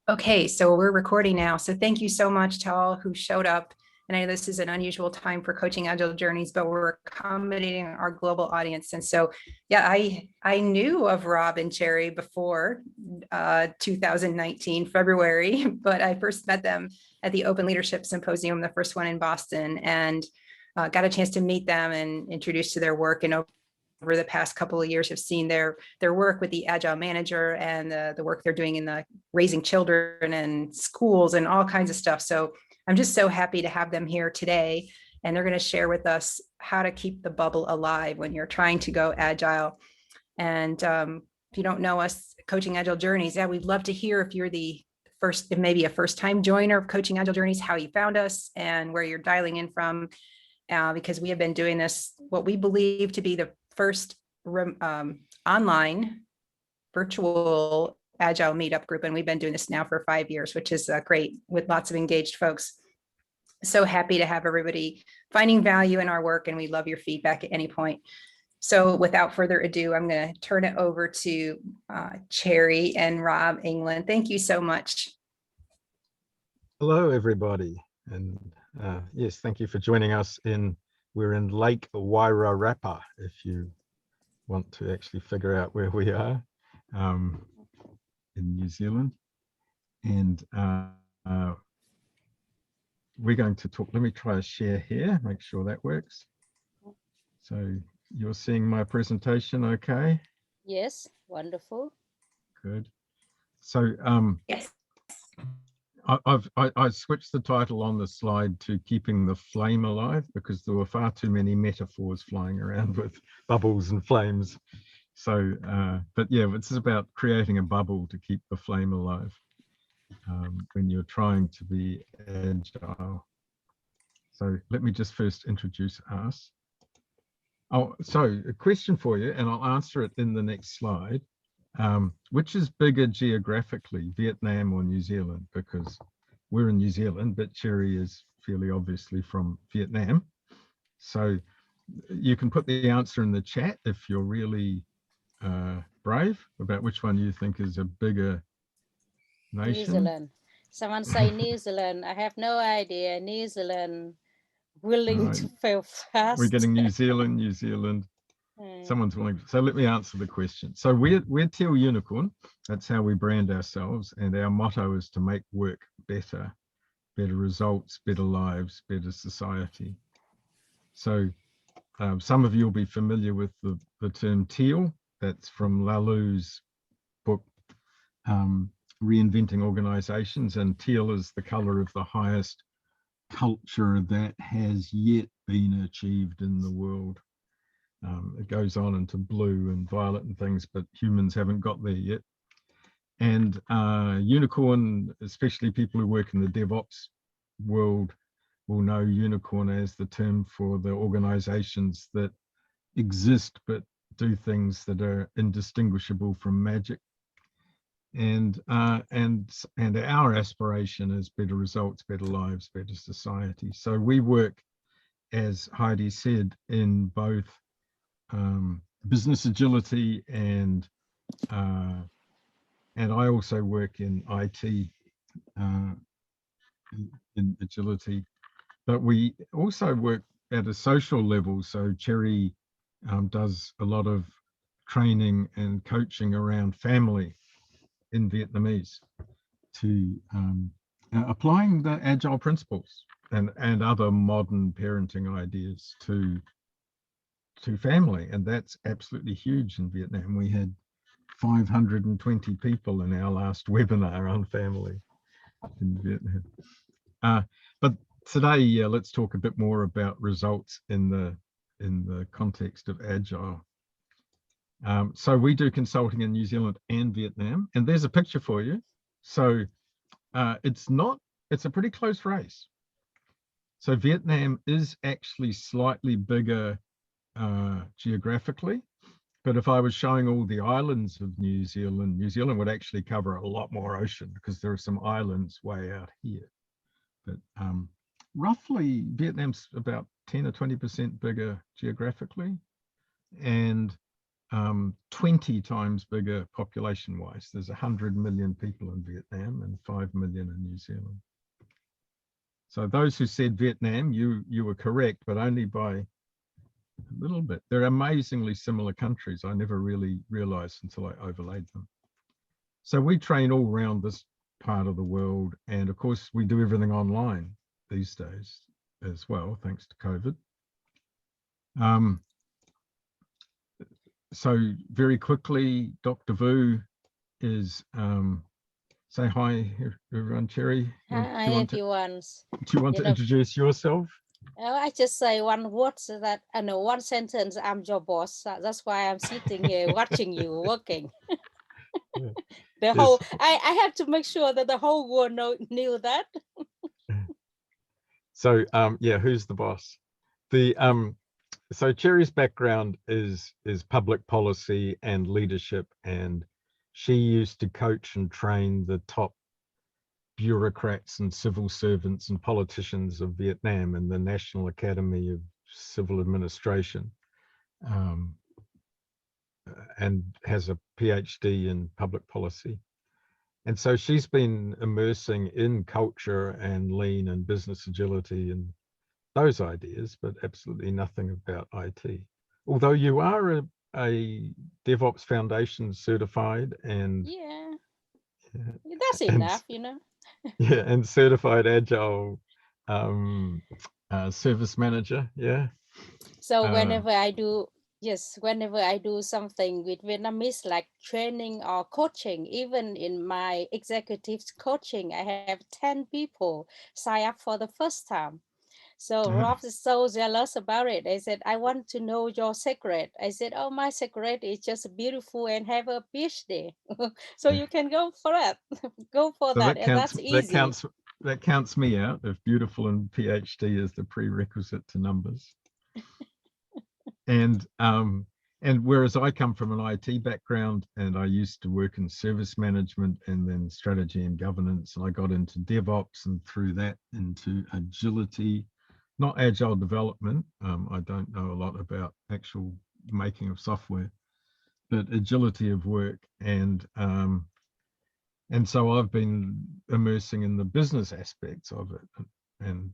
Okay, so we're recording now. So thank you so much to all who showed up. And I know this is an unusual time for coaching agile journeys, but we're accommodating our global audience. And so, yeah, I knew of Rob and Cherry before 2019 February, but I first met them at the Open Leadership Symposium, the first one in Boston, and got a chance to meet them and introduced to their work. And over the past couple of years have seen their work with the Agile manager and the work they're doing in the raising children and schools and all kinds of stuff. So I'm just so happy to have them here today. And they're going to share with us how to keep the bubble alive when you're trying to go Agile. And if you don't know us, Coaching Agile Journeys, yeah, we'd love to hear if you're the first, maybe a first-time joiner of Coaching Agile Journeys, how you found us and where you're dialing in from. Because we have been doing this, what we believe to be the first online virtual Agile meetup group. And we've been doing this now for 5 years, which is great with lots of engaged folks. So happy to have everybody finding value in our work, and we love your feedback at any point. So without further ado, I'm going to turn it over to Cherry and Rob England. Thank you so much. Hello, everybody. And yes, thank you for joining us we're in Lake Wairarapa, if you want to actually figure out where we are in New Zealand. And we're going to talk, let me try a share here, make sure that works. So you're seeing my presentation okay? Yes, wonderful. Good. So yes. I switched the title on the slide to Keeping the Flame Alive because there were far too many metaphors flying around with bubbles and flames. So, but yeah, this is about creating a bubble to keep the flame alive when you're trying to be agile. So let me just first introduce us. Oh, so a question for you, and I'll answer it in the next slide. Which is bigger geographically, Vietnam or New Zealand? Because we're in New Zealand, but Cherry is fairly obviously from Vietnam. So you can put the answer in the chat if you're really brave about which one you think is a bigger nation. New Zealand. Someone say New Zealand. I have no idea. New Zealand willing to fail fast. We're getting New Zealand, New Zealand. Someone's willing. So let me answer the question. So we're Teal Unicorn. That's how we brand ourselves. And our motto is to make work better, better results, better lives, better society. So some of you will be familiar with the term teal. That's from Lalou's book, Reinventing Organizations. And teal is the color of the highest culture that has yet been achieved in the world. It goes on into blue and violet and things, but humans haven't got there yet. And unicorn, especially people who work in the DevOps world, will know unicorn as the term for the organizations that exist but do things that are indistinguishable from magic. And our aspiration is better results, better lives, better society. So we work, as Heidi said, in both business agility and I also work in IT in agility, but we also work at a social level. So Cherry does a lot of training and coaching around family in Vietnamese to applying the Agile principles and other modern parenting ideas to family, and that's absolutely huge in Vietnam. We had 520 people in our last webinar on family in Vietnam. But today, let's talk a bit more about results in the context of Agile. So we do consulting in New Zealand and Vietnam, and there's a picture for you. So it's a pretty close race. So Vietnam is actually slightly bigger geographically, but if I was showing all the islands of New Zealand would actually cover a lot more ocean because there are some islands way out here. But roughly Vietnam's about 10 or 20% bigger geographically, and 20 times bigger population wise. There's 100 million people in Vietnam and 5 million in New Zealand. So those who said Vietnam, you were correct, but only by a little bit. They're amazingly similar countries. I never really realized until I overlaid them. So we train all around this part of the world. And of course, we do everything online these days as well, thanks to COVID. So very quickly, Dr. Vu is, say hi, everyone. Cherry, Hi, everyone. Do you want to introduce yourself? I just say one word so that I know one sentence. I'm your boss. That's why I'm sitting here watching you working. Yeah. The whole I have to make sure that the whole world knew that. So yeah, who's the boss? So Cherry's background is public policy and leadership, and she used to coach and train the top bureaucrats and civil servants and politicians of Vietnam in the National Academy of Civil Administration, and has a PhD in public policy. And so she's been immersing in culture and lean and business agility and those ideas, but absolutely nothing about IT. Although you are a DevOps Foundation certified and yeah, that's enough, Yeah, and certified Agile service manager. Yeah. So whenever I do, whenever I do something with Vietnamese, like training or coaching, even in my executives coaching, I have 10 people sign up for the first time. So Rob is so jealous about it. I said, I want to know your secret. I said, oh, my secret is just beautiful and have a PhD. So you can go for it. Go for So that. And that's easy. That counts me out if beautiful and PhD is the prerequisite to numbers. And whereas I come from an IT background and I used to work in service management and then strategy and governance, and I got into DevOps and through that into agility, not agile development. I don't know a lot about actual making of software, but agility of work. And so I've been immersing in the business aspects of it. And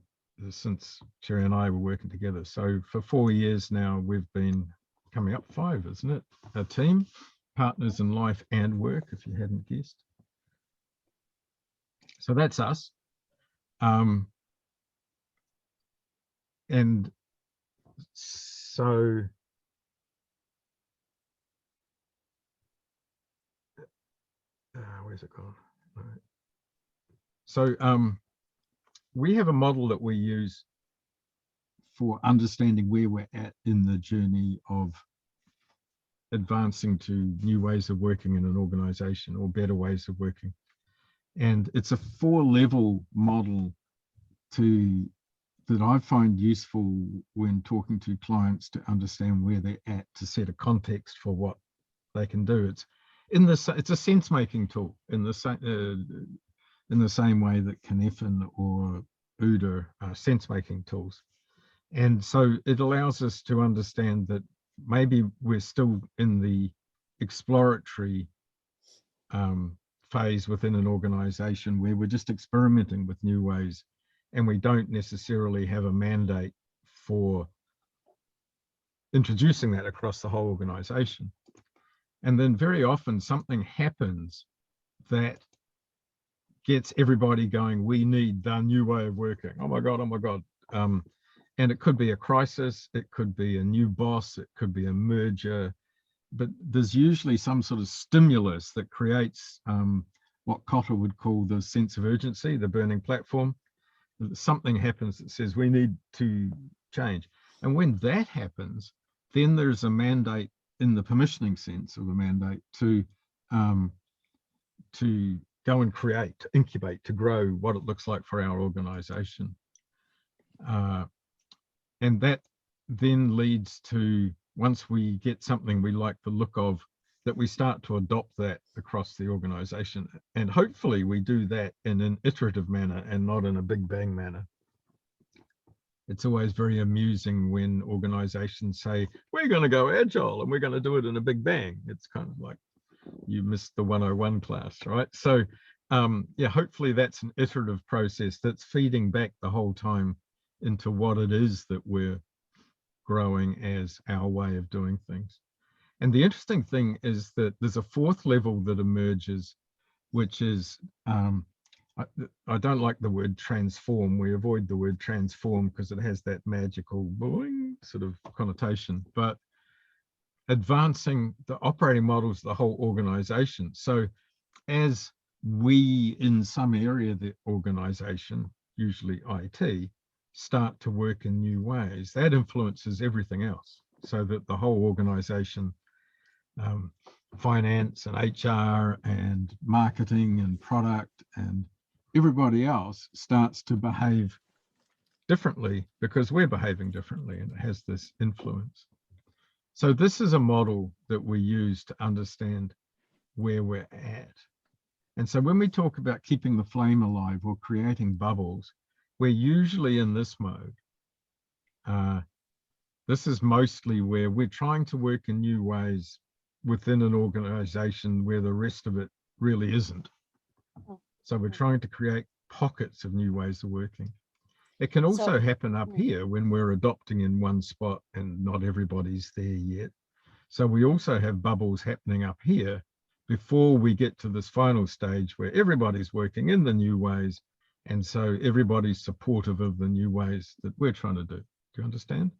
since Cherry and I were working together. So for 4 years now, we've been coming up 5, isn't it? A team, partners in life and work, if you hadn't guessed. So that's us. And so where's it gone? Right. So we have a model that we use for understanding where we're at in the journey of advancing to new ways of working in an organization or better ways of working. And it's a 4-level model that I find useful when talking to clients to understand where they're at, to set a context for what they can do. It's a sense-making tool in the same way that Cynefin or OODA are sense-making tools. And so it allows us to understand that maybe we're still in the exploratory phase within an organization where we're just experimenting with new ways, and we don't necessarily have a mandate for introducing that across the whole organization. And then very often something happens that gets everybody going, we need the new way of working. Oh my God, oh my God. And it could be a crisis, it could be a new boss, it could be a merger, but there's usually some sort of stimulus that creates what Kotter would call the sense of urgency, the burning platform. Something happens that says we need to change. And when that happens, then there's a mandate in the permissioning sense of a mandate to go and create, to incubate, to grow what it looks like for our organization. And that then leads to, once we get something we like the look of, that we start to adopt that across the organization. And hopefully we do that in an iterative manner and not in a big bang manner. it's always very amusing when organizations say, we're going to go agile and we're going to do it in a big bang. It's kind of like you missed the 101 class, right? So yeah, hopefully that's an iterative process that's feeding back the whole time into what it is that we're growing as our way of doing things. And the interesting thing is that there's a fourth level that emerges, which is, I don't like the word transform. We avoid the word transform because it has that magical boing sort of connotation, but advancing the operating models of the whole organization. So as we in some area of the organization, usually IT, start to work in new ways, that influences everything else, so that the whole organization, finance and HR and marketing and product and everybody else starts to behave differently because we're behaving differently, and it has this influence. So this is a model that we use to understand where we're at. And so when we talk about keeping the flame alive or creating bubbles, we're usually in this mode. This is mostly where we're trying to work in new ways within an organization where the rest of it really isn't. So we're trying to create pockets of new ways of working. It can also happen up here when we're adopting in one spot and not everybody's there yet. So we also have bubbles happening up here before we get to this final stage where everybody's working in the new ways. And so everybody's supportive of the new ways that we're trying to do. Do you understand?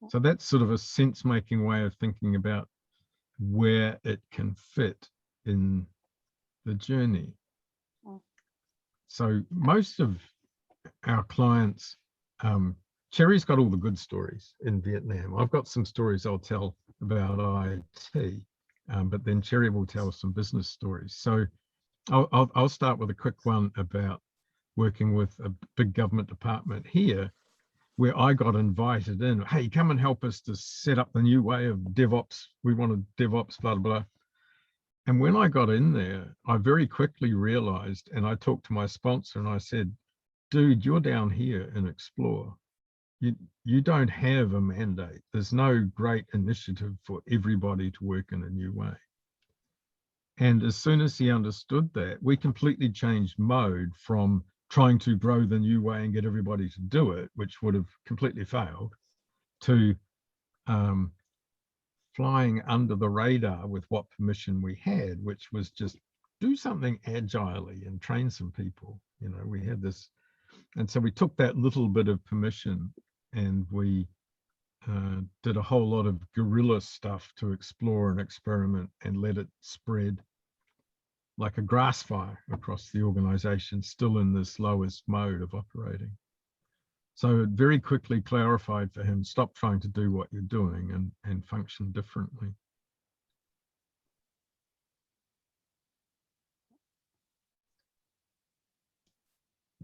So that's sort of a sense-making way of thinking about where it can fit in the journey. So most of our clients, Cherry's got all the good stories in Vietnam. I've got some stories I'll tell about IT, but then Cherry will tell some business stories. So I'll start with a quick one about working with a big government department here, where I got invited in. Hey, come and help us to set up the new way of DevOps. We wanted DevOps, blah, blah. And when I got in there, I very quickly realized, and I talked to my sponsor and I said, dude, you're down here in Explore. You don't have a mandate. There's no great initiative for everybody to work in a new way. And as soon as he understood that, we completely changed mode from trying to grow the new way and get everybody to do it, which would have completely failed, to flying under the radar with what permission we had, which was just do something agilely and train some people. You know, we had this. And so we took that little bit of permission and we did a whole lot of guerrilla stuff to explore and experiment and let it spread like a grass fire across the organization, still in this lowest mode of operating. So it very quickly clarified for him, stop trying to do what you're doing and function differently.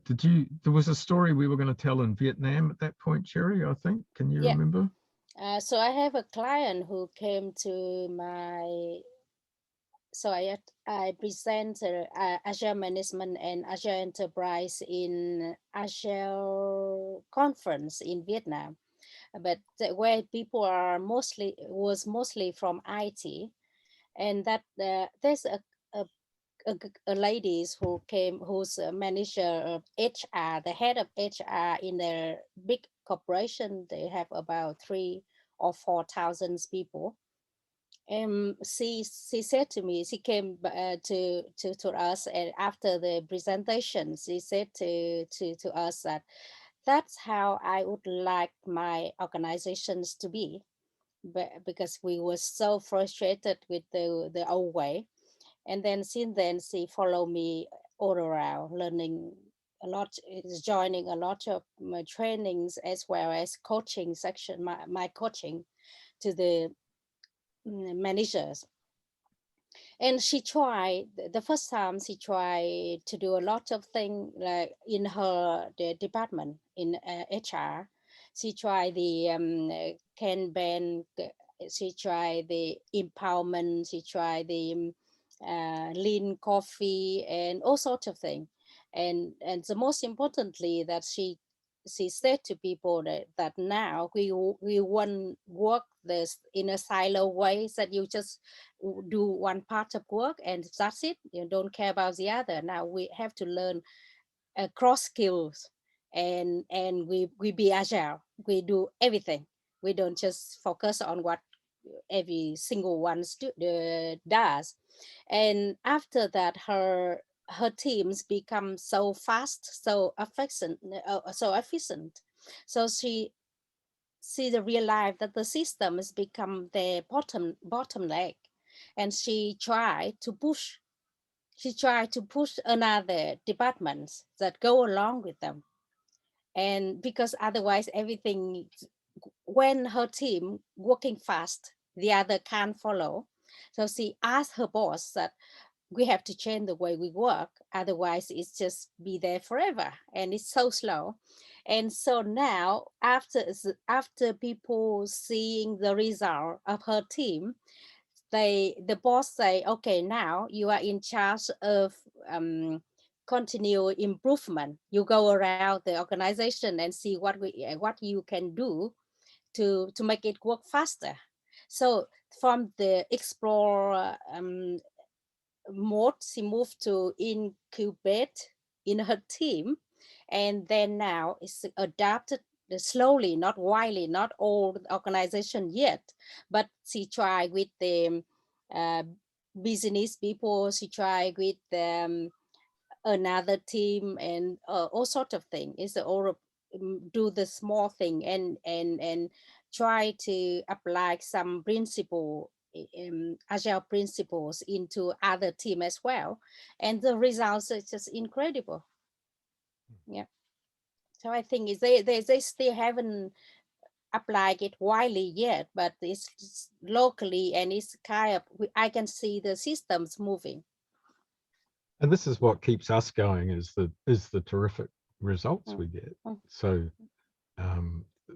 There was a story we were going to tell in Vietnam at that point, Cherry, I think. Can you remember? So I have a client who came to my, so I present Agile Management and Agile Enterprise in Agile conference in Vietnam, but where people are was mostly from IT, and that there's a ladies who came, who's a manager of HR, the head of HR in a big corporation. They have about 3,000 or 4,000 people. And she said to me, she came to us, and after the presentation, she said to us that that's how I would like my organizations to be, but because we were so frustrated with the old way. And then since then, she followed me all around, learning a lot, is joining a lot of my trainings as well as coaching section, my coaching to the managers. And she tried, the first time she tried to do a lot of things like in the department in HR. She tried the Kanban, she tried the empowerment, she tried the lean coffee and all sorts of things. And the most importantly that she she said to people that now we won't work this in a silo way, that you just do one part of work and that's it, you don't care about the other. Now we have to learn cross skills, and we be agile, we do everything, we don't just focus on what every single one does. And after that, her teams become so fast, so efficient, so she realized that the system has become their bottleneck, and she tried to push another departments that go along with them. And because otherwise everything, when her team working fast, the other can't follow. So she asked her boss that we have to change the way we work, otherwise it's just be there forever and it's so slow. And so now after people seeing the result of her team, the boss say, okay, now you are in charge of continual improvement. You go around the organization and see what you can do to make it work faster. So from the explore mode, she moved to incubate in her team, and then now it's adapted slowly, not widely, not all organization yet, but she tried with the uh, business people, she tried with another team, and all sort of thing. Is all do the small thing and try to apply some principle, agile principles into other team as well, and the results are just incredible. Yeah, so I think is they still haven't applied it widely yet, but it's locally, and it's kind of, I can see the systems moving. And this is what keeps us going, is the terrific results we get. So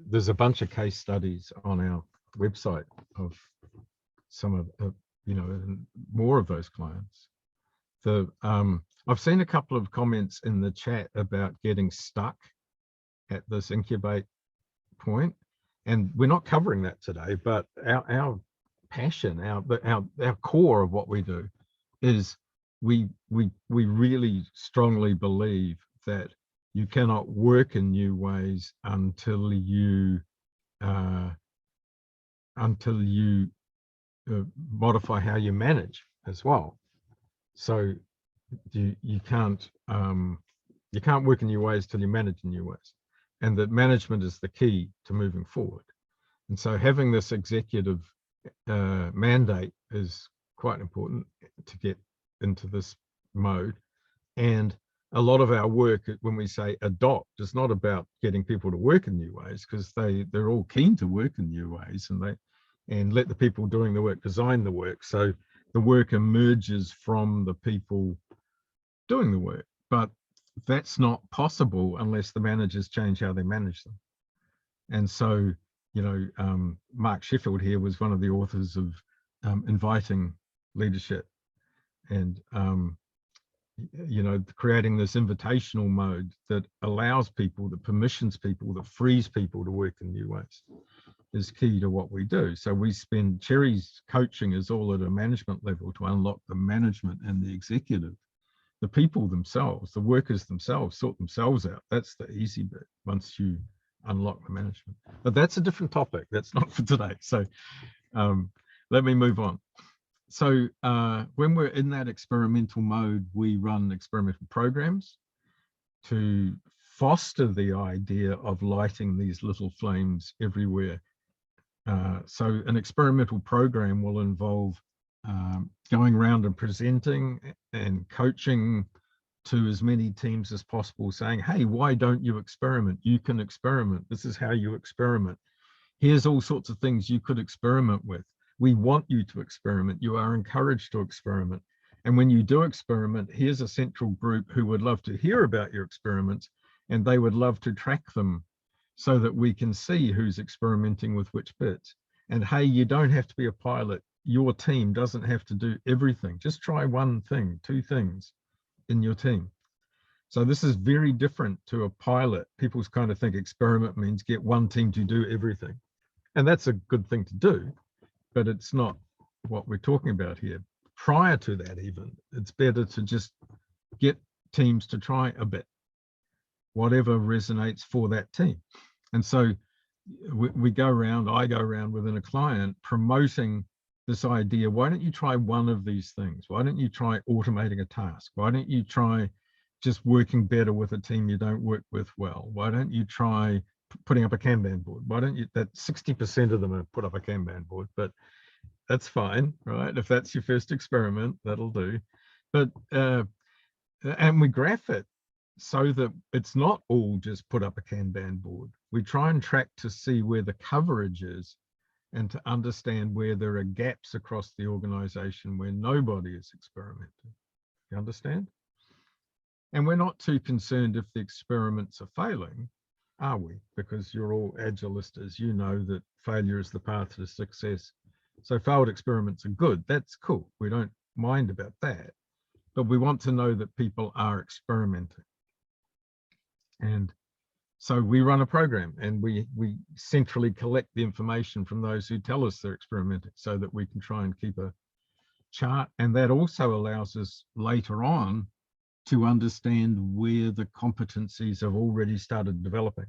there's a bunch of case studies on our website of some of more of those clients. I've seen a couple of comments in the chat about getting stuck at this incubate point, and we're not covering that today, but our passion, our core of what we do is we really strongly believe that you cannot work in new ways until you modify how you manage as well. So you can't work in new ways till you manage in new ways, and that management is the key to moving forward. And so having this executive mandate is quite important to get into this mode. And a lot of our work, when we say adopt, is not about getting people to work in new ways, because they're all keen to work in new ways, and let the people doing the work design the work. So the work emerges from the people doing the work, but that's not possible unless the managers change how they manage them. And so, Mark Sheffield here was one of the authors of Inviting Leadership, and creating this invitational mode that allows people, that permissions people, that frees people to work in new ways, is key to what we do. So we spend, Cherry's coaching is all at a management level to unlock the management and the executive. The people themselves, the workers themselves, sort themselves out. That's the easy bit once you unlock the management. But that's a different topic. That's not for today. So let me move on. So when we're in that experimental mode, we run experimental programs to foster the idea of lighting these little flames everywhere. So an experimental program will involve going around and presenting and coaching to as many teams as possible, saying, hey, why don't you experiment? You can experiment. This is how you experiment. Here's all sorts of things you could experiment with. We want you to experiment. You are encouraged to experiment. And when you do experiment, here's a central group who would love to hear about your experiments, and they would love to track them so that we can see who's experimenting with which bits. And hey, you don't have to be a pilot. Your team doesn't have to do everything. Just try one thing, two things in your team. So this is very different to a pilot. People kind of think experiment means get one team to do everything. And that's a good thing to do, but it's not what we're talking about here. Prior to that even, it's better to just get teams to try a bit, whatever resonates for that team. And so we go around, I go around within a client promoting this idea, why don't you try one of these things? Why don't you try automating a task? Why don't you try just working better with a team you don't work with well? Why don't you try putting up a Kanban board? Why don't you, that 60% of them have put up a Kanban board, but that's fine, right? If that's your first experiment, that'll do. But, and we graph it so that it's not all just put up a Kanban board. We try and track to see where the coverage is and to understand where there are gaps across the organization where nobody is experimenting. You understand? And we're not too concerned if the experiments are failing, are we? Because you're all agilistas, you know that failure is the path to success. So failed experiments are good, that's cool. We don't mind about that, but we want to know that people are experimenting. And so we run a program and we centrally collect the information from those who tell us they're experimenting so that we can try and keep a chart. And that also allows us later on to understand where the competencies have already started developing,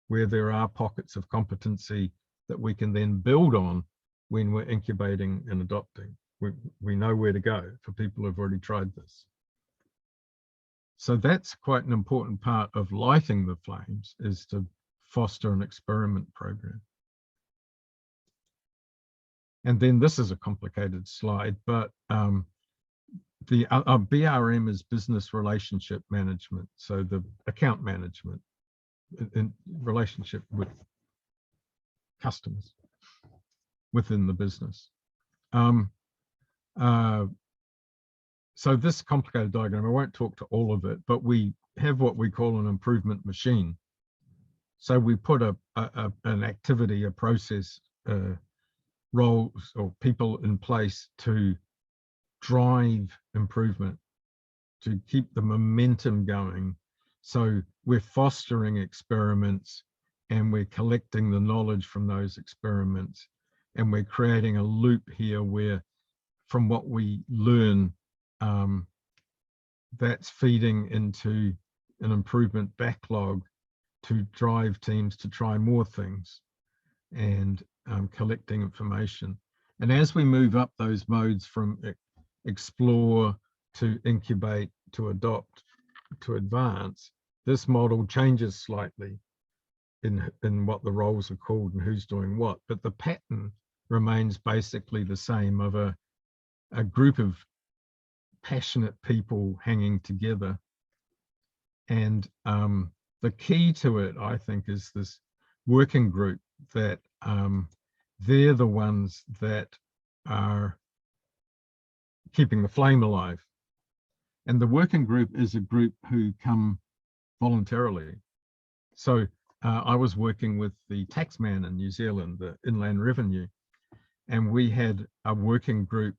where there are pockets of competency that we can then build on when we're incubating and adopting. We know where to go for people who've already tried this. So that's quite an important part of lighting the flames, is to foster an experiment program. And then this is a complicated slide, but the BRM is business relationship management. So the account management in relationship with customers within the business. So this complicated diagram, I won't talk to all of it, but we have what we call an improvement machine. So we put an activity, a process, roles or people in place to drive improvement, to keep the momentum going. So we're fostering experiments and we're collecting the knowledge from those experiments. And we're creating a loop here where from what we learn, that's feeding into an improvement backlog to drive teams to try more things and collecting information. And as we move up those modes from explore to incubate to adopt to advance, this model changes slightly in what the roles are called and who's doing what, but the pattern remains basically the same of a group of passionate people hanging together. And the key to it, I think, is this working group that they're the ones that are keeping the flame alive. And the working group is a group who come voluntarily. So I was working with the taxman in New Zealand, the Inland Revenue, and we had a working group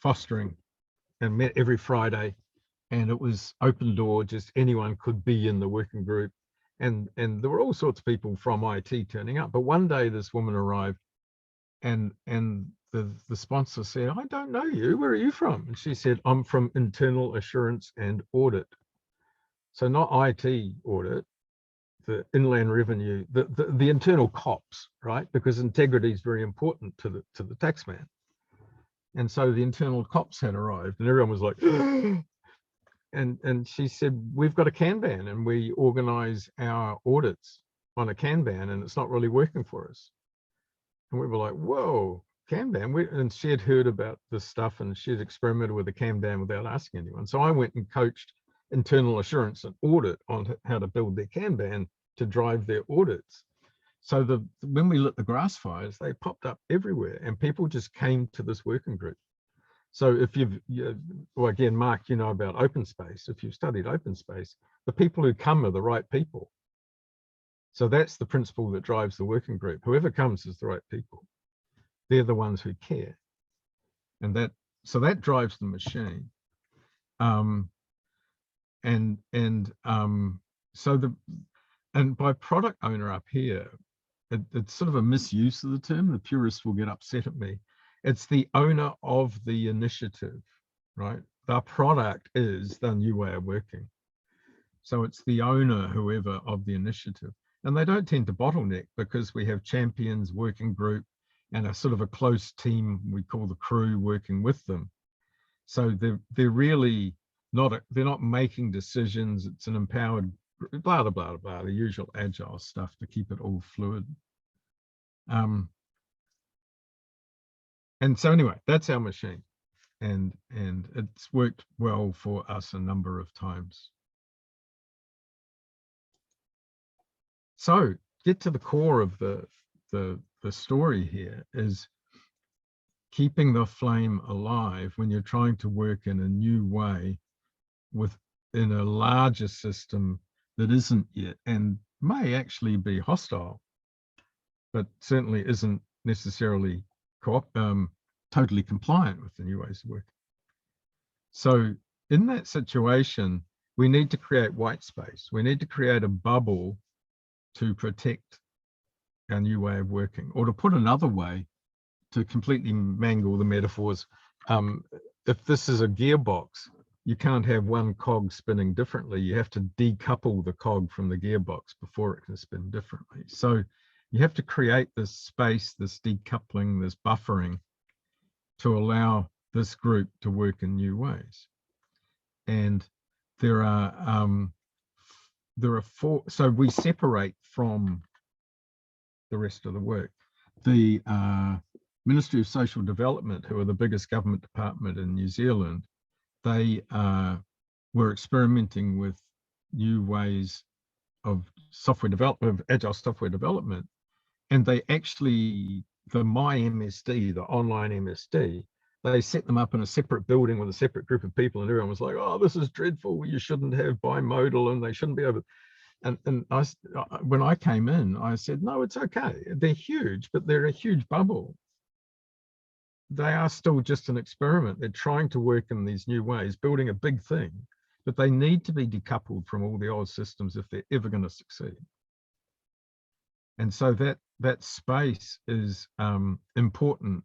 fostering and met every Friday, and it was open door, just anyone could be in the working group. And there were all sorts of people from IT turning up. But one day this woman arrived and the sponsor said, "I don't know you, where are you from?" And she said, "I'm from internal assurance and audit." So not IT audit, the Inland Revenue, the internal cops, right? Because integrity is very important to the taxman. And so the internal cops had arrived and everyone was like, and she said, "We've got a Kanban and we organize our audits on a Kanban and it's not really working for us." And we were like, "Whoa, Kanban." And she had heard about this stuff and she had experimented with a Kanban without asking anyone. So I went and coached internal assurance and audit on how to build their Kanban to drive their audits. So when we lit the grass fires, they popped up everywhere and people just came to this working group. So if well, again, Mark, you know about open space. If you've studied open space, the people who come are the right people. So that's the principle that drives the working group. Whoever comes is the right people. They're the ones who care. And that so that drives the machine. And by product owner up here, it's sort of a misuse of the term. The purists will get upset at me. It's the owner of the initiative, right? The product is the new way of working. So it's the owner, whoever, of the initiative. And they don't tend to bottleneck because we have champions, working group, and a sort of a close team we call the crew working with them. So they're really not, they're not making decisions. It's an empowered, blah, blah, blah, blah, the usual agile stuff to keep it all fluid. And so anyway, that's our machine. And it's worked well for us a number of times. So get to the core of the story here is keeping the flame alive when you're trying to work in a new way within a larger system that isn't yet and may actually be hostile, but certainly isn't necessarily totally compliant with the new ways of working. So in that situation, we need to create white space. We need to create a bubble to protect our new way of working. Or to put another way, to completely mangle the metaphors, if this is a gearbox, you can't have one cog spinning differently. You have to decouple the cog from the gearbox before it can spin differently. So you have to create this space, this decoupling, this buffering to allow this group to work in new ways. And there are four, so we separate from the rest of the work. The Ministry of Social Development, who are the biggest government department in New Zealand, they were experimenting with new ways of software development, of agile software development, and they actually, the MyMSD, the online MSD, they set them up in a separate building with a separate group of people, and everyone was like, "Oh, this is dreadful. You shouldn't have bimodal, and they shouldn't be able." And when I came in, I said, "No, it's okay. They're huge, but they're a huge bubble. They are still just an experiment. They're trying to work in these new ways, building a big thing, but they need to be decoupled from all the old systems if they're ever going to succeed." And so that space is important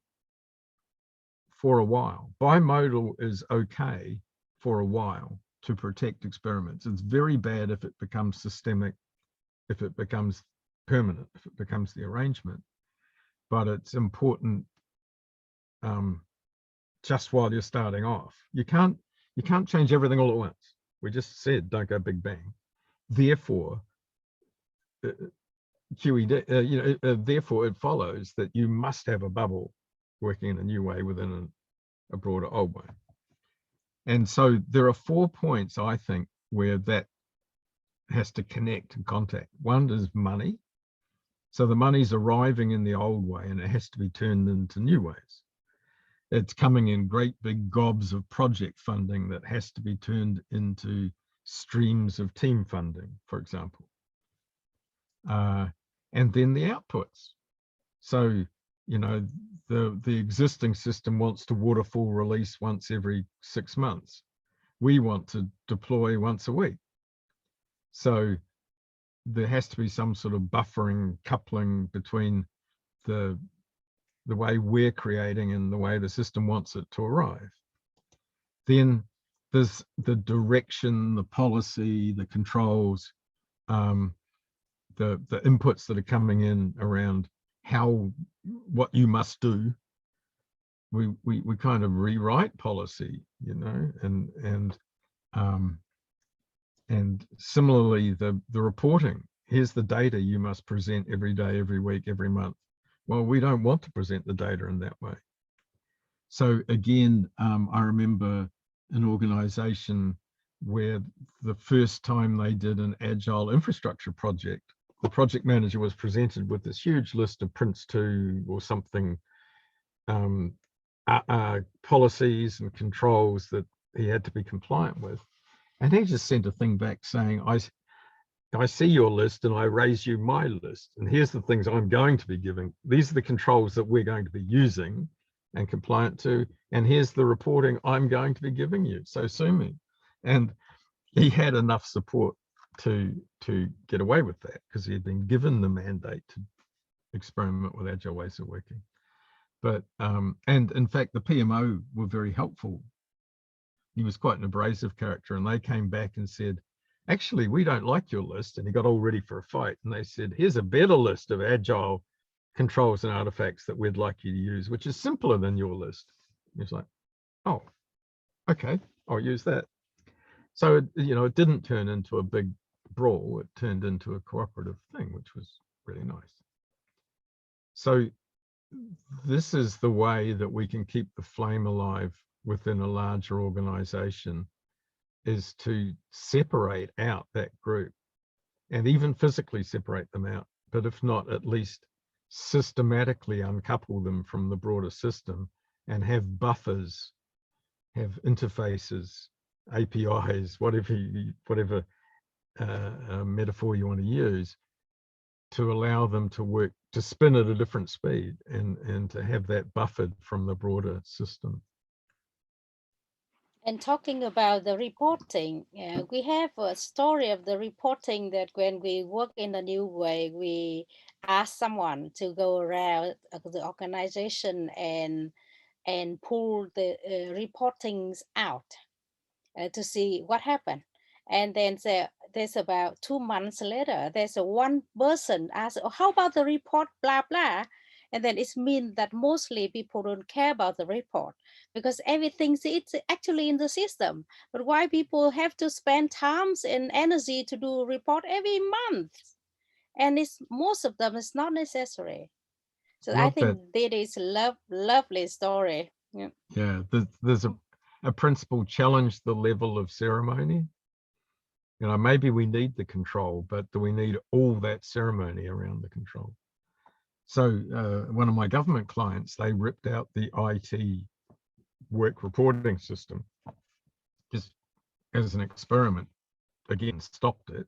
for a while. Bimodal is okay for a while to protect experiments. It's very bad if it becomes systemic, if it becomes permanent, if it becomes the arrangement. But it's important just while you're starting off. You can't change everything all at once. We just said don't go big bang. Therefore, QED, therefore it follows that you must have a bubble working in a new way within a broader old way. And so there are 4 points, I think, where that has to connect and contact. One is money. So the money's arriving in the old way and it has to be turned into new ways. It's coming in great big gobs of project funding that has to be turned into streams of team funding, for example. And then the outputs. So, you know, the existing system wants to waterfall release once every 6 months. We want to deploy once a week. So there has to be some sort of buffering, coupling between the way we're creating and the way the system wants it to arrive. Then there's the direction, the policy, the controls, the inputs that are coming in around what you must do. We kind of rewrite policy, you know, and similarly the reporting. Here's the data you must present every day, every week, every month. Well, we don't want to present the data in that way. So again, I remember an organization where the first time they did an agile infrastructure project, the project manager was presented with this huge list of Prince 2 or something, policies and controls that he had to be compliant with. And he just sent a thing back saying, I see your list and I raise you my list. And here's the things I'm going to be giving. These are the controls that we're going to be using. and compliant to, and here's the reporting I'm going to be giving you, so sue me. And he had enough support to get away with that because he had been given the mandate to experiment with agile ways of working. But and in fact the PMO were very helpful. He was quite an abrasive character, and they came back and said, actually, we don't like your list. And he got all ready for a fight, and they said, here's a better list of agile controls and artifacts that we'd like you to use, which is simpler than your list. He's like, oh, okay, I'll use that. So, it didn't turn into a big brawl. It turned into a cooperative thing, which was really nice. So this is the way that we can keep the flame alive within a larger organization, is to separate out that group and even physically separate them out. But if not, at least systematically uncouple them from the broader system and have buffers, have interfaces, APIs, whatever metaphor you want to use, to allow them to work, to spin at a different speed, and to have that buffered from the broader system. And talking about the reporting, we have a story of the reporting that when we work in a new way, we ask someone to go around the organization and pull the reportings out to see what happened. And then there's about 2 months later, there's a one person asked, oh, how about the report, blah, blah. And then it means that mostly people don't care about the report because everything's it's actually in the system. But why people have to spend times and energy to do report every month? And it's most of them is not necessary. So I think that is a lovely story. Yeah. Yeah, there's a principle, challenge the level of ceremony. Maybe we need the control, but do we need all that ceremony around the control? So one of my government clients, they ripped out the IT work reporting system just as an experiment. Again, stopped it.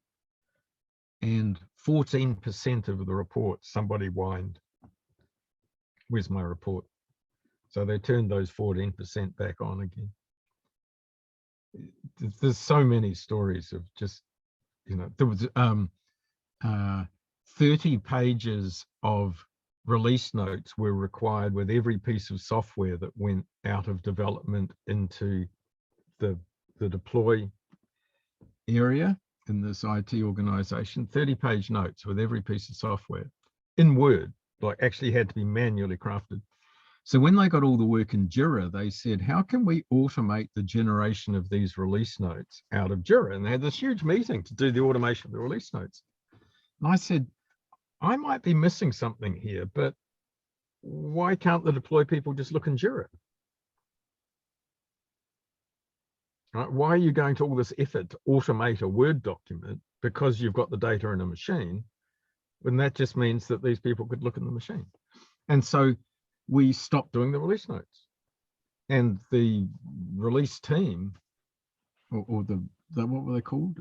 And 14% of the reports, somebody whined, where's my report? So they turned those 14% back on again. There's so many stories of just, there was 30 pages of release notes were required with every piece of software that went out of development into the deploy area in this IT organization. 30-page notes with every piece of software in Word, like actually had to be manually crafted. So when they got all the work in Jira, they said, how can we automate the generation of these release notes out of Jira? And they had this huge meeting to do the automation of the release notes. And I said, I might be missing something here, but why can't the deploy people just look in Jira? Right? Why are you going to all this effort to automate a Word document because you've got the data in a machine, when that just means that these people could look in the machine? And so we stopped doing the release notes. And the release team, or the what were they called?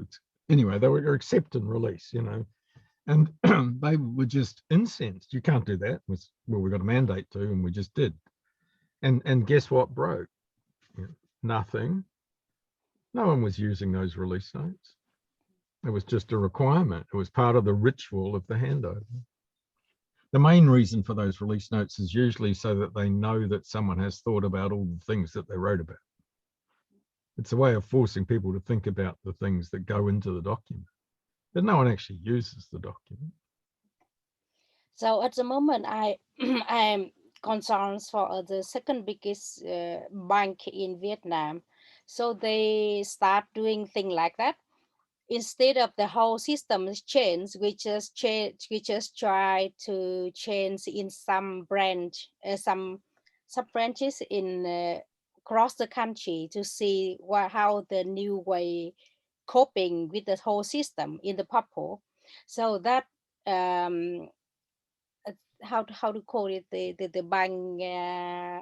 Anyway, they were accept and release, and they were just incensed. You can't do that. Well, we got a mandate to, and we just did. And guess what broke? Nothing. No one was using those release notes. It was just a requirement. It was part of the ritual of the handover. The main reason for those release notes is usually so that they know that someone has thought about all the things that they wrote about. It's a way of forcing people to think about the things that go into the document, but no one actually uses the document. So at the moment, I am concerned for the second biggest bank in Vietnam. So they start doing things like that. Instead of the whole system change, we just try to change in some branch, some sub branches in across the country to see how the new way coping with the whole system in the purple. So that how to call it, the bank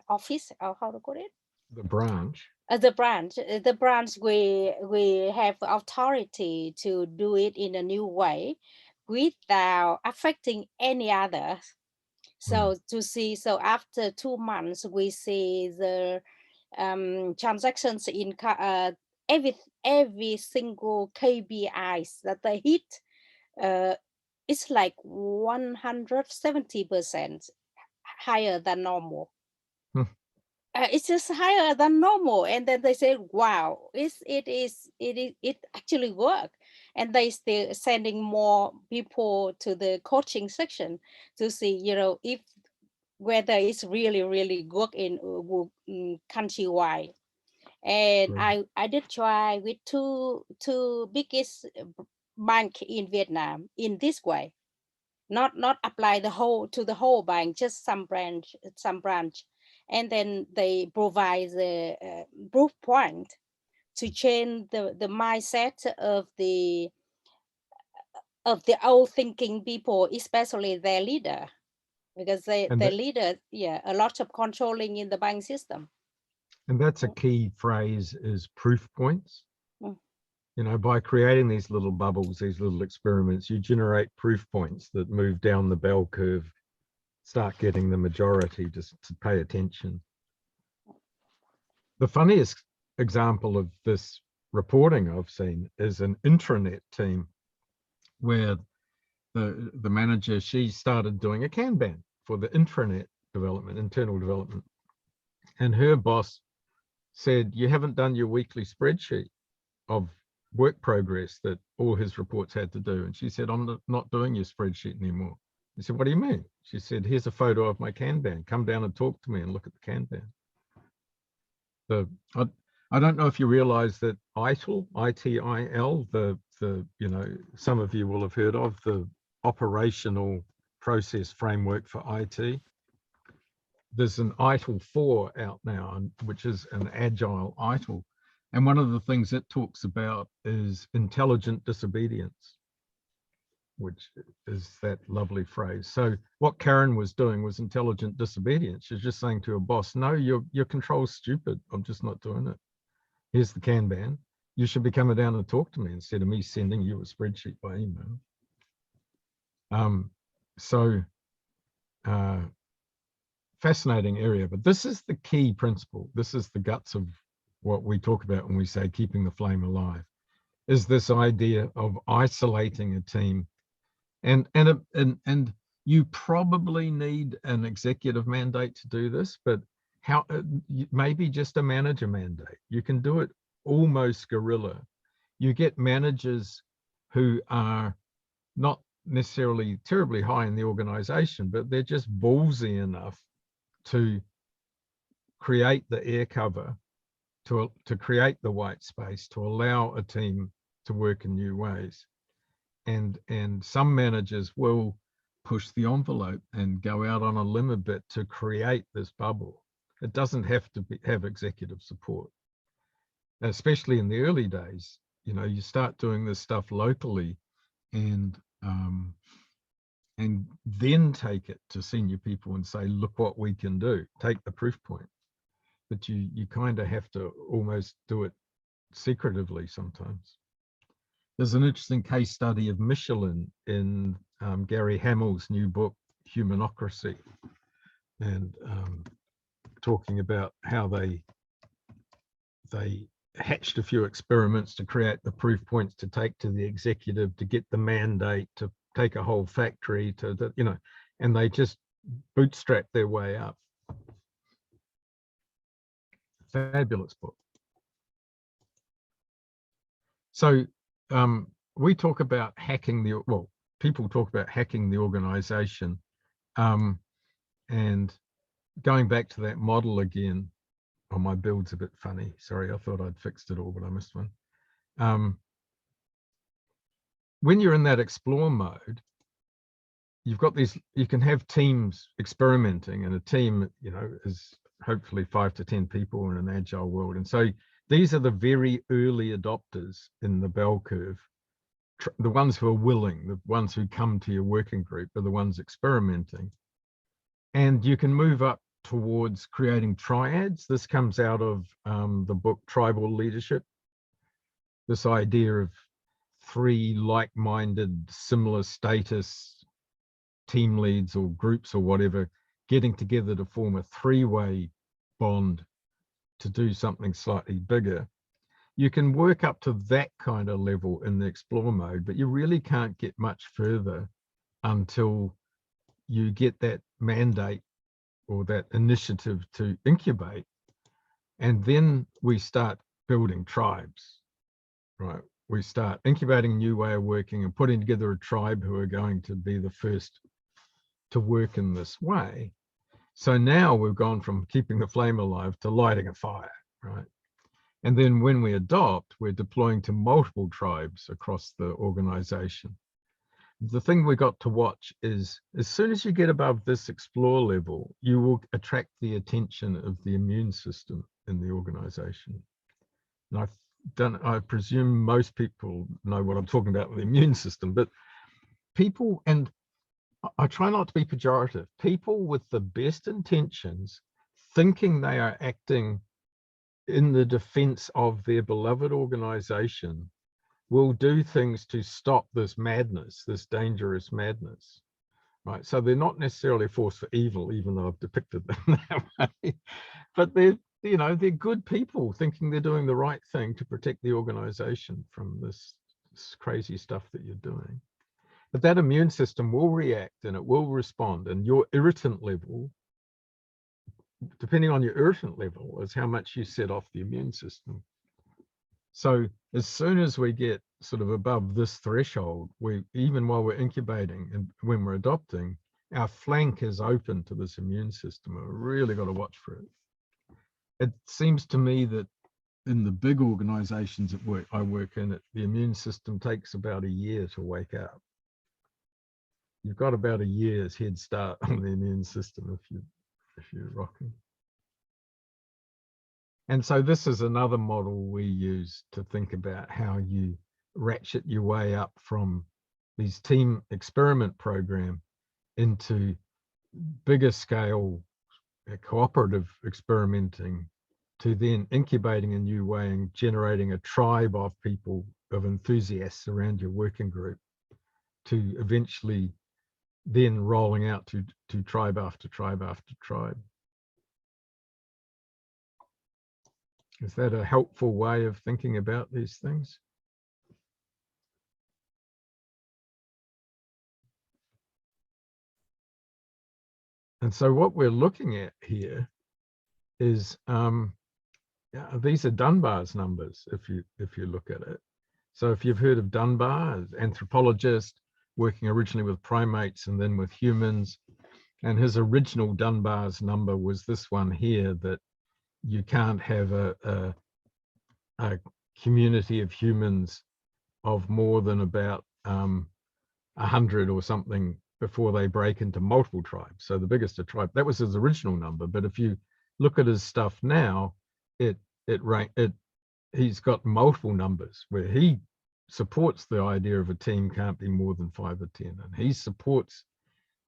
office, or how to call it, The branch. the branch we have authority to do it in a new way without affecting any others. So to see, so after 2 months, we see the transactions in every single KPIs that they hit. It's like 170% higher than normal. It's just higher than normal, and then they say, "Wow, it actually work," and they still sending more people to the coaching section to see, if whether it's really good in countrywide. And Right. I did try with two biggest bank in Vietnam in this way, not apply the whole bank, just some branch, and then they provide the proof point to change the mindset of the old thinking people, especially their leader, because And their that, leader, a lot of controlling in the bank system. and that's a key phrase, is proof points. Mm. By creating these little bubbles, these little experiments, you generate proof points that move down the bell curve, start getting the majority to pay attention. The funniest example of this reporting I've seen is an intranet team where the manager, she started doing a Kanban for the intranet development, internal development. And her boss said, "You haven't done your weekly spreadsheet of work progress that all his reports had to do." And she said, "I'm not doing your spreadsheet anymore." He said, "What do you mean?" She said, "Here's a photo of my Kanban. Come down and talk to me and look at the Kanban." I don't know if you realize that ITIL, ITIL, some of you will have heard of the operational process framework for IT. There's an ITIL 4 out now, which is an Agile ITIL. And one of the things it talks about is intelligent disobedience, which is that lovely phrase. So what Karen was doing was intelligent disobedience. She's just saying to her boss, "No, your control's stupid. I'm just not doing it. Here's the Kanban. You should be coming down and talk to me instead of me sending you a spreadsheet by email." So fascinating area, but this is the key principle. This is the guts of what we talk about when we say keeping the flame alive, is this idea of isolating a team. And you probably need an executive mandate to do this, but maybe just a manager mandate. You can do it almost guerrilla. You get managers who are not necessarily terribly high in the organization, but they're just ballsy enough to create the air cover, to create the white space, to allow a team to work in new ways. And some managers will push the envelope and go out on a limb a bit to create this bubble. It doesn't have to have executive support, especially in the early days. You start doing this stuff locally, and then take it to senior people and say, "Look what we can do." Take the proof point. But you kind of have to almost do it secretively sometimes. There's an interesting case study of Michelin in Gary Hamel's new book, Humanocracy, and talking about how they hatched a few experiments to create the proof points to take to the executive, to get the mandate, to take a whole factory, and they just bootstrap their way up. Fabulous book. So we talk about hacking people talk about hacking the organization. And going back to that model again, my build's a bit funny. Sorry, I thought I'd fixed it all, but I missed one. When you're in that explore mode, you've got you can have teams experimenting, and a team, is hopefully 5 to 10 people in an agile world. And so these are the very early adopters in the bell curve. The ones who are willing, the ones who come to your working group are the ones experimenting. And you can move up towards creating triads. This comes out of the book Tribal Leadership. This idea of 3 like-minded, similar status team leads or groups or whatever getting together to form a three-way bond to do something slightly bigger. You can work up to that kind of level in the explore mode, but you really can't get much further until you get that mandate or that initiative to incubate. And then we start building tribes, right? We start incubating a new way of working and putting together a tribe who are going to be the first to work in this way. So now we've gone from keeping the flame alive to lighting a fire, right? And then when we adopt, we're deploying to multiple tribes across the organization. The thing we got to watch is as soon as you get above this explore level, you will attract the attention of the immune system in the organization. And I presume most people know what I'm talking about with the immune system, but people, and I try not to be pejorative, people with the best intentions, thinking they are acting in the defense of their beloved organization, will do things to stop this madness, this dangerous madness, right? So they're not necessarily a force for evil, even though I've depicted them that way, but they're, you know, they're good people thinking they're doing the right thing to protect the organization from this crazy stuff that you're doing. But that immune system will react and it will respond, and your irritant level, depending on your irritant level, is how much you set off the immune system. So as soon as we get sort of above this threshold, even while we're incubating and when we're adopting, our flank is open to this immune system. We've really got to watch for it. It seems to me that in the big organizations I work in, the immune system takes about a year to wake up. You've got about a year's head start on the immune system if you're rocking. And so this is another model we use to think about how you ratchet your way up from these team experiment program into bigger scale cooperative experimenting, to then incubating a new way and generating a tribe of people, of enthusiasts around your working group, to eventually then rolling out to tribe after tribe after tribe. Is that a helpful way of thinking about these things? And so what we're looking at here is these are Dunbar's numbers, if you look at it. So if you've heard of Dunbar, as anthropologist working originally with primates and then with humans, and his original Dunbar's number was this one here, that you can't have a community of humans of more than about 100 or something before they break into multiple tribes. So the biggest a tribe, that was his original number. But if you look at his stuff now, he's got multiple numbers where he supports the idea of a team can't be more than 5 or 10, and he supports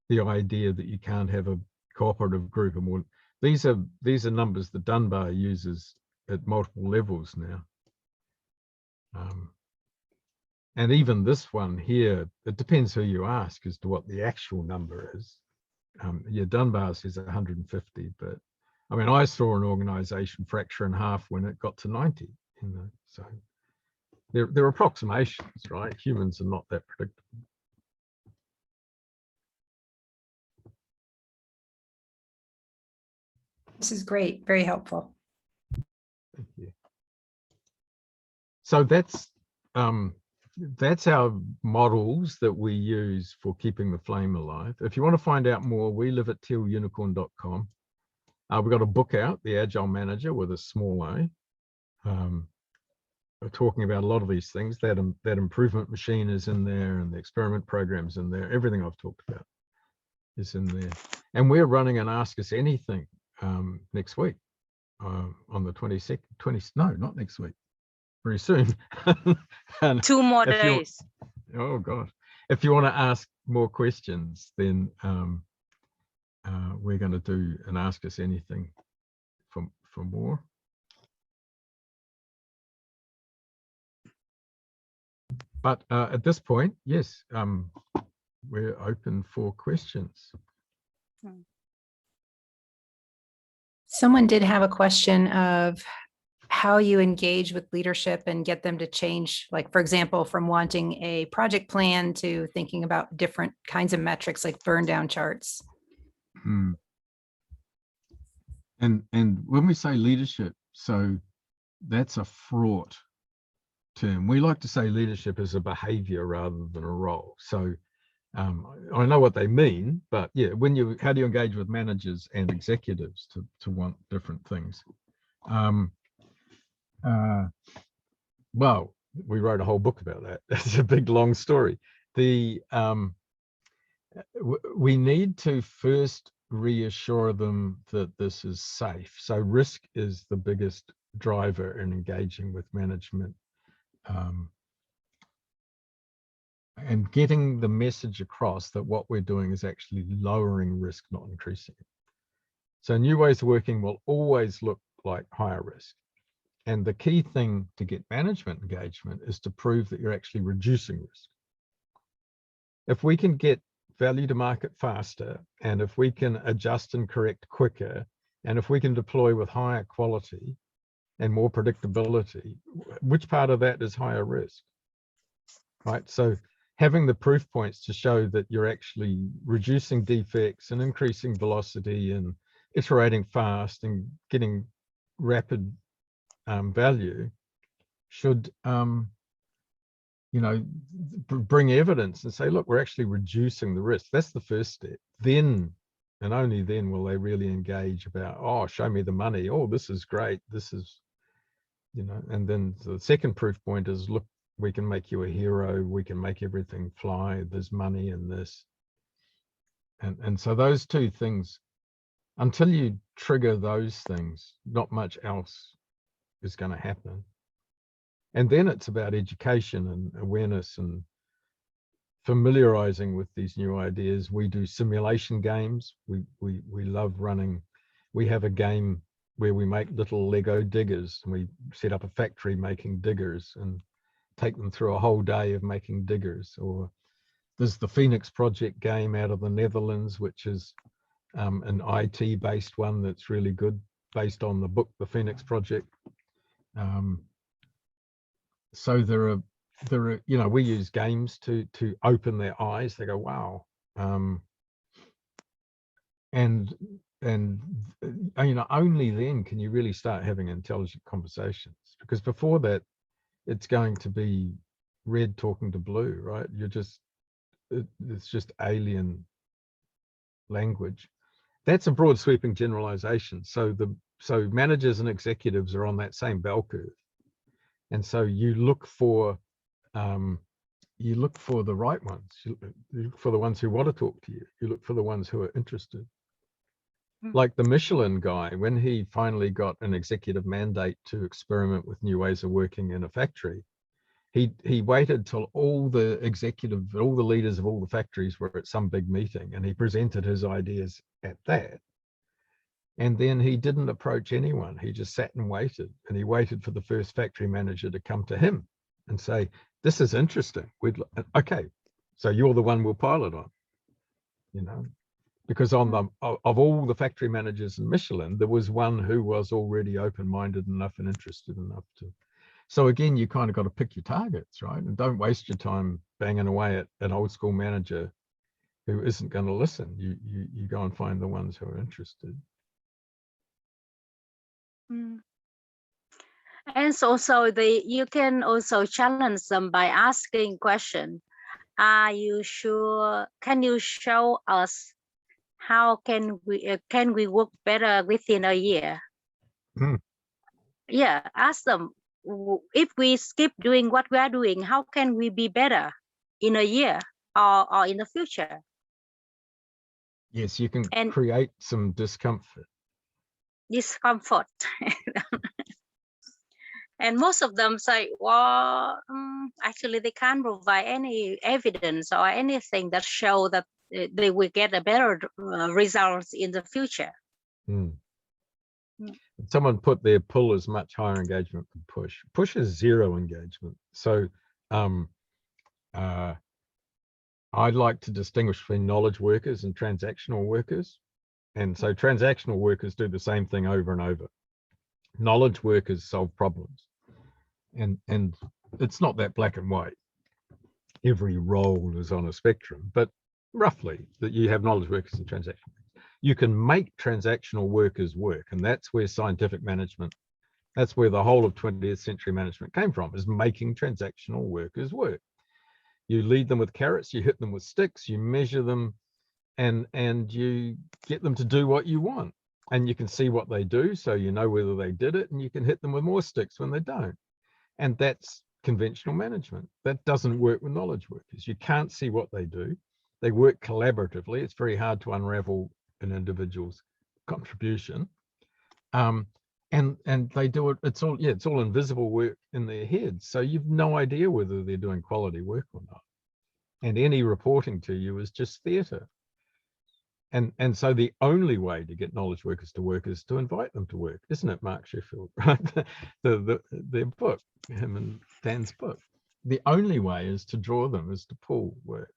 the idea that you can't have a cooperative group of more. These are numbers that Dunbar uses at multiple levels now. And even this one here, it depends who you ask as to what the actual number is. Yeah, Dunbar says 150, but I mean, I saw an organization fracture in half when it got to 90, you know, so they're approximations, right? Humans are not that predictable. This is great, very helpful. Thank you. So that's our models that we use for keeping the flame alive. If you want to find out more, we live at tealunicorn.com. We've got a book out, The Agile Manager, with a small a. We're talking about a lot of these things. That improvement machine is in there, and the experiment program's in there. Everything I've talked about is in there. And we're running an Ask Us Anything next week on the 22nd. No, not next week. Very soon. 2 more days. Oh God. If you want to ask more questions, then we're going to do an Ask Us Anything for more. But at this point, yes, we're open for questions. Someone did have a question of how you engage with leadership and get them to change, like, for example, from wanting a project plan to thinking about different kinds of metrics like burn down charts. Hmm. And when we say leadership, so that's a fraught term. We like to say leadership is a behavior rather than a role. So I know what they mean, but yeah, how do you engage with managers and executives to want different things? Well, we wrote a whole book about that. It's a big, long story. We need to first reassure them that this is safe. So risk is the biggest driver in engaging with management. And getting the message across that what we're doing is actually lowering risk, not increasing it. So new ways of working will always look like higher risk. And the key thing to get management engagement is to prove that you're actually reducing risk. If we can get value to market faster, and if we can adjust and correct quicker, and if we can deploy with higher quality and more predictability, which part of that is higher risk? Right? So having the proof points to show that you're actually reducing defects and increasing velocity and iterating fast and getting rapid value should bring evidence and say, look, we're actually reducing the risk. That's the first step. Then and only then will they really engage about, oh, show me the money. Oh, this is great. This is, and then the second proof point is, look, we can make you a hero. We can make everything fly. There's money in this. And so those two things, until you trigger those things, not much else is going to happen. And then it's about education and awareness and familiarizing with these new ideas. We do simulation games. We love running. We have a game where we make little Lego diggers, and we set up a factory making diggers and take them through a whole day of making diggers. Or there's the Phoenix Project game out of the Netherlands, which is an IT-based one that's really good, based on the book, The Phoenix Project. So there are, we use games to open their eyes. They go, wow. And only then can you really start having intelligent conversations, because before that, it's going to be red talking to blue, right? It's just alien language. That's a broad sweeping generalization. So managers and executives are on that same bell curve. And so you look for the right ones. You look for the ones who want to talk to you. You look for the ones who are interested. Like the Michelin guy, when he finally got an executive mandate to experiment with new ways of working in a factory, he waited till all the leaders of all the factories were at some big meeting, and he presented his ideas at that. And then he didn't approach anyone. He just sat and waited, and he waited for the first factory manager to come to him and say, this is interesting. Okay, so you're the one we'll pilot on, because of all the factory managers in Michelin, there was one who was already open-minded enough and interested enough to. So again, you kind of got to pick your targets, right? And don't waste your time banging away at an old school manager who isn't going to listen. You go and find the ones who are interested. And so you can also challenge them by asking question. Are you sure? Can you show us how can we work better within a year? Yeah, ask them, if we skip doing what we are doing, how can we be better in a year or in the future? Yes, you can create some discomfort. And most of them say, well, actually they can't provide any evidence or anything that show that they will get a better results in the future. Someone put their pull is much higher engagement than push. Push is zero engagement. So I'd like to distinguish between knowledge workers and transactional workers. And so transactional workers do the same thing over and over. Knowledge workers solve problems. And it's not that black and white. Every role is on a spectrum, but roughly that you have knowledge workers and transactional workers. You can make transactional workers work, and that's where scientific management, that's where the whole of 20th century management came from, is making transactional workers work. You lead them with carrots, you hit them with sticks, you measure them, and you get them to do what you want. And you can see what they do, so you know whether they did it, and you can hit them with more sticks when they don't. And that's conventional management. That doesn't work with knowledge workers. You can't see what they do. They work collaboratively. It's very hard to unravel an individual's contribution. And they do it, it's all invisible work in their heads. So you've no idea whether they're doing quality work or not. And any reporting to you is just theatre. And so the only way to get knowledge workers to work is to invite them to work, isn't it, Mark Sheffield? Right? Their book, him and Dan's book. The only way is to draw them, is to pull work.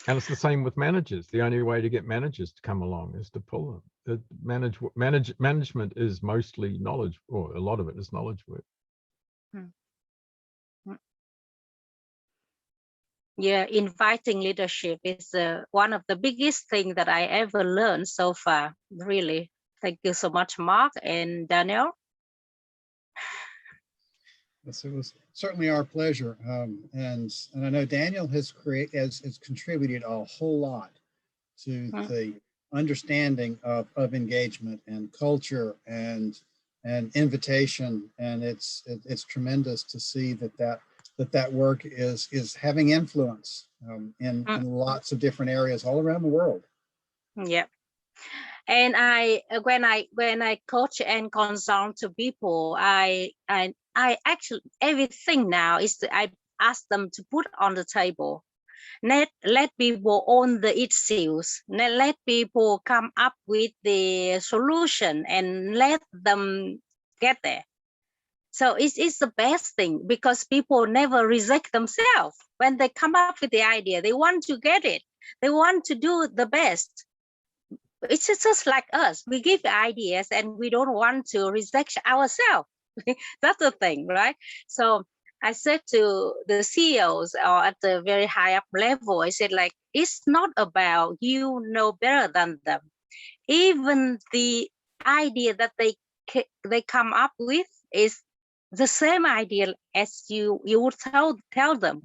And it's the same with managers. The only way to get managers to come along is to pull them. Management is mostly knowledge, or a lot of it is knowledge work. Yeah, inviting leadership is one of the biggest things that I ever learned so far, really. Thank you so much, Mark and Daniel. Yes, it was certainly our pleasure. And I know Daniel has contributed a whole lot to the understanding of engagement and culture and invitation. And it's tremendous to see that work is having influence in lots of different areas all around the world. Yeah. And when I coach and consult to people, I actually, everything now is I ask them to put on the table. Let people own the issues. Let people come up with the solution and let them get there. So it's the best thing, because people never reject themselves. When they come up with the idea, they want to get it. They want to do the best. It's just like us. We give ideas and we don't want to reject ourselves. That's the thing, right? So I said to the CEOs or at the very high up level, I said, like, it's not about you know better than them. Even the idea that they come up with is the same idea as you would tell them,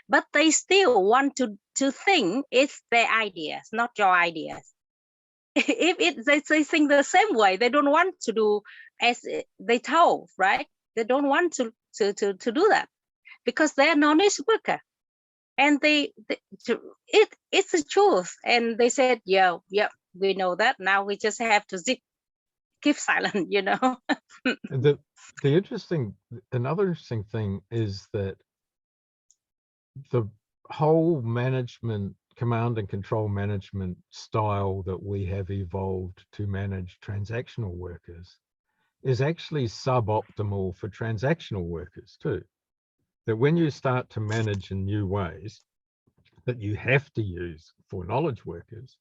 but they still want to think it's their ideas, not your ideas. If they think the same way, they don't want to do as they told, right? They don't want to do that because they're knowledge worker, and it's the truth. And they said, yeah, we know that. Now we just have to keep silent, you know. Another interesting thing is that the whole management, command and control management style that we have evolved to manage transactional workers is actually suboptimal for transactional workers too. That when you start to manage in new ways that you have to use for knowledge workers,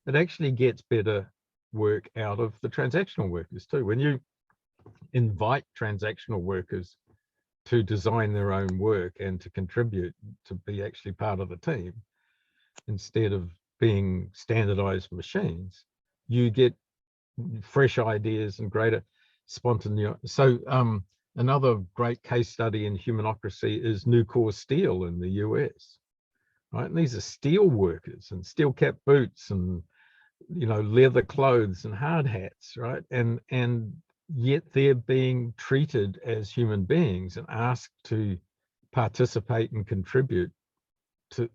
it actually gets better work out of the transactional workers too. When you invite transactional workers to design their own work and to contribute, to be actually part of the team, instead of being standardized machines, you get fresh ideas and greater spontaneity. So another great case study in humanocracy is Nucor Steel in the US, right? And these are steel workers and steel cap boots and, you know, leather clothes and hard hats, right? And yet they're being treated as human beings and asked to participate and contribute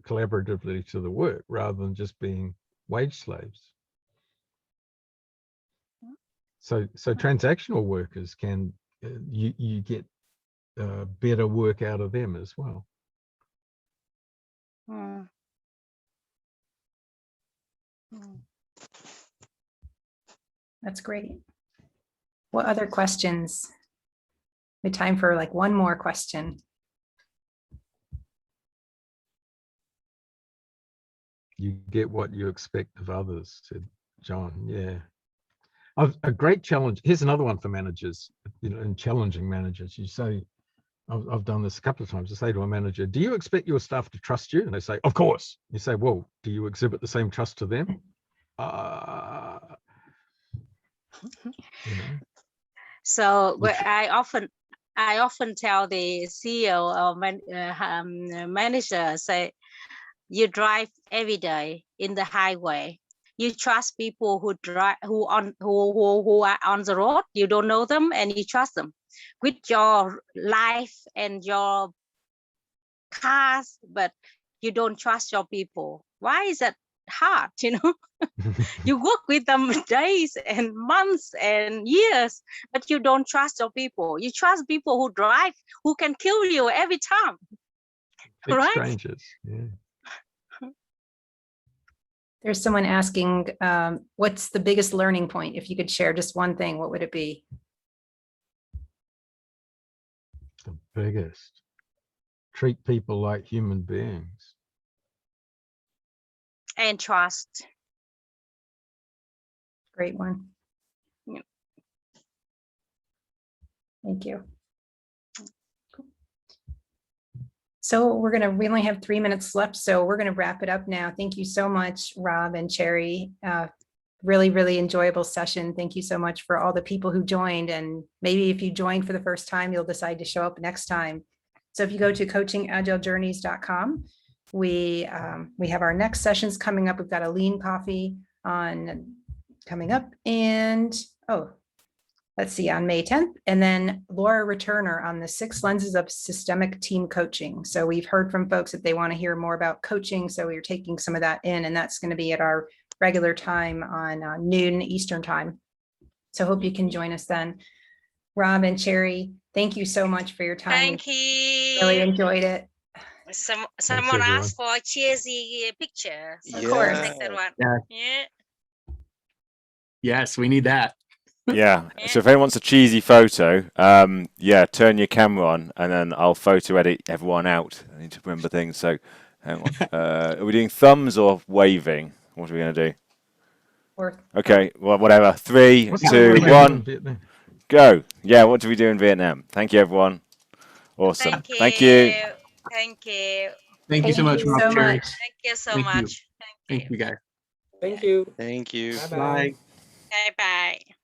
collaboratively to the work rather than just being wage slaves. So transactional workers can, you get better work out of them as well. That's great. What other questions? We have time for like one more question. You get what you expect of others, said John. Yeah. A great challenge. Here's another one for managers, and challenging managers. You say, I've done this a couple of times. I say to a manager, do you expect your staff to trust you? And they say, of course. You say, well, do you exhibit the same trust to them? So I often tell the CEO or manager, say, you drive every day in the highway. You trust people who drive, who are on the road. You don't know them, and you trust them with your life and your cars, but you don't trust your people. Why is that hard? You work with them days and months and years, but you don't trust your people. You trust people who drive, who can kill you every time. Right? Strangers. Yeah. There's someone asking, what's the biggest learning point? If you could share just one thing, what would it be? The biggest. Treat people like human beings. And trust. Great one. Yeah. Thank you. So we only have 3 minutes left, so we're going to wrap it up now. Thank you so much, Rob and Cherry. Really, really enjoyable session. Thank you so much for all the people who joined. And maybe if you joined for the first time, you'll decide to show up next time. So if you go to coachingagilejourneys.com, we have our next sessions coming up. We've got a lean coffee coming up, and let's see, on May 10th, and then Laura Returner on the 6 lenses of systemic team coaching. So we've heard from folks that they want to hear more about coaching. So we're taking some of that in, and that's going to be at our regular time on noon Eastern time. So hope you can join us then. Rob and Cherry, thank you so much for your time. Thank you. Really enjoyed it. Someone asked for a cheesy picture. So Of course. take that one. Yeah. Yes, we need that. Yeah. So if anyone wants a cheesy photo, turn your camera on and then I'll photo edit everyone out. I need to remember things. So hang on. Are we doing thumbs or waving? What are we going to do? Okay, well, whatever. 3, 2, 1, go. Yeah, what do we do in Vietnam? Thank you, everyone. Awesome. Thank you. Thank you. Thank you so much, Rob, Cherry. Thank you so much. Thank you, guys. Thank you. Thank you. Bye. Bye-bye.